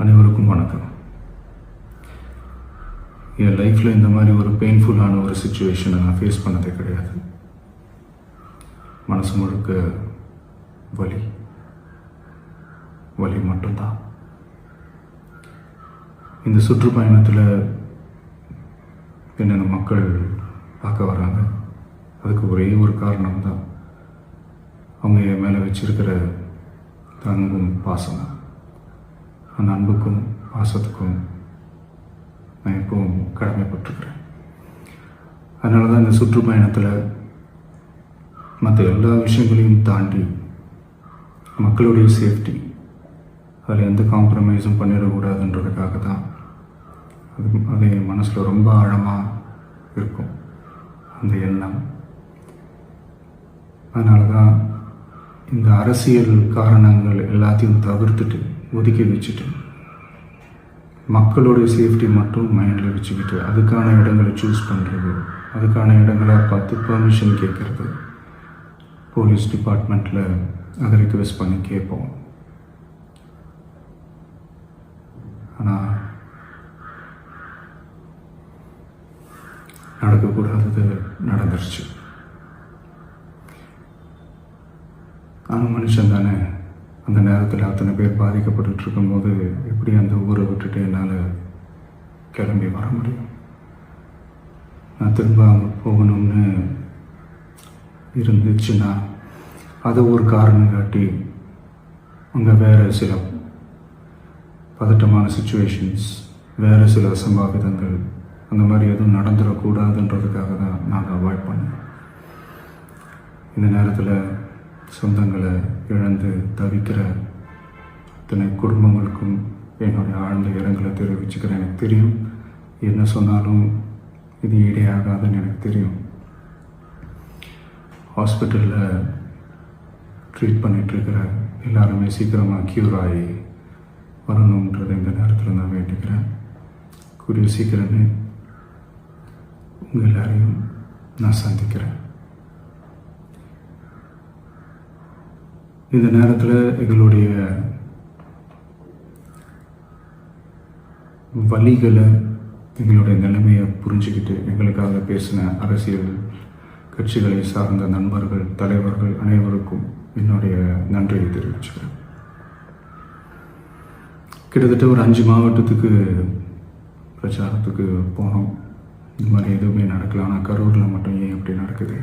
அனைவருக்கும் வணக்கம். என் லைஃப்பில் இந்த மாதிரி ஒரு பெயின்ஃபுல்லான ஒரு சுச்சுவேஷனை நான் ஃபேஸ் பண்ணதே கிடையாது. மனசு முழுக்க வலி மட்டும்தான். இந்த சுற்றுப்பயணத்தில் என்னென்ன மக்கள் பார்க்க வராங்க, அதுக்கு ஒரே ஒரு காரணம் தான், அவங்க என் மேலே வச்சிருக்கிற அன்பும் பாசம். அந்த அன்புக்கும் பாசத்துக்கும் நான் எப்பவும் கடமைப்பட்டிருக்கிறேன். அதனால தான் இந்த சுற்றுப்பயணத்தில் மற்ற எல்லா விஷயங்களையும் தாண்டி மக்களுடைய சேஃப்டி, அதில் எந்த காம்ப்ரமைஸும் பண்ணிடக்கூடாதுன்றதுக்காக தான் அது என் மனசில் ரொம்ப ஆழமாக இருக்கும் அந்த எண்ணம். அதனால தான் இந்த அரசியல் காரணங்கள் எல்லாத்தையும் தவிர்த்துட்டு ஒதுக்கி வச்சுட்டு மக்களுடைய சேஃப்டி மட்டும் மைண்டில் வச்சுக்கிட்டு அதுக்கான இடங்களை சூஸ் பண்ணுறது, அதுக்கான இடங்களை பார்த்து பெர்மிஷன் கேட்குறது, போலீஸ் டிபார்ட்மெண்ட்டில் அதை ரிக்வெஸ்ட் பண்ணி கேட்போம். ஆனால் நடக்கக்கூடாதது நடந்துருச்சு. நானும் மனுஷன் தானே. அந்த நேரத்தில் அத்தனை பேர் பாதிக்கப்பட்டு இருக்கும்போது எப்படி அந்த ஊரை விட்டுட்டு என்னால் கிளம்பி வர முடியும்? நான் திரும்ப அங்கே போகணும்னு இருந்துச்சுன்னா அதை ஒரு காரணம் காட்டி அங்கே வேறு சில பதட்டமான சுச்சுவேஷன்ஸ், வேறு சில அசம்பாவிதங்கள் அந்த மாதிரி எதுவும் நடந்துடக்கூடாதுன்றதுக்காக தான் நான் அவாய்ட் பண்ணேன். இந்த நேரத்தில் சொந்தங்களை இழந்து தவிக்கிற அத்தனை குடும்பங்களுக்கும் என்னுடைய ஆழ்ந்த இரங்கலை தெரிவிச்சுக்கிறேன். எனக்கு தெரியும், என்ன சொன்னாலும் இது ஈடேயாகாதுன்னு எனக்கு தெரியும். ஹாஸ்பிட்டலில் ட்ரீட் பண்ணிகிட்ருக்கிற எல்லாருமே சீக்கிரமாக க்யூர் ஆகி வரணுன்றதை இந்த நேரத்தில் நான் வேண்டிக்கிறேன். கூடிய சீக்கிரமே உங்கள் எல்லாரையும் நான் சந்திக்கிறேன். இந்த நேரத்தில் எங்களுடைய வலிகளை, எங்களுடைய நிலைமையை புரிஞ்சுக்கிட்டு எங்களுக்காக பேசின அரசியல் கட்சிகளை சார்ந்த நண்பர்கள், தலைவர்கள் அனைவருக்கும் என்னுடைய நன்றியை தெரிவிச்சுக்கிறேன். கிட்டத்தட்ட ஒரு 5 மாவட்டத்துக்கு பிரச்சாரத்துக்கு போனோம். இந்த மாதிரி எதுவுமே நடக்கல. ஆனால் கரூரில் மட்டும் ஏன் எப்படி நடக்குது?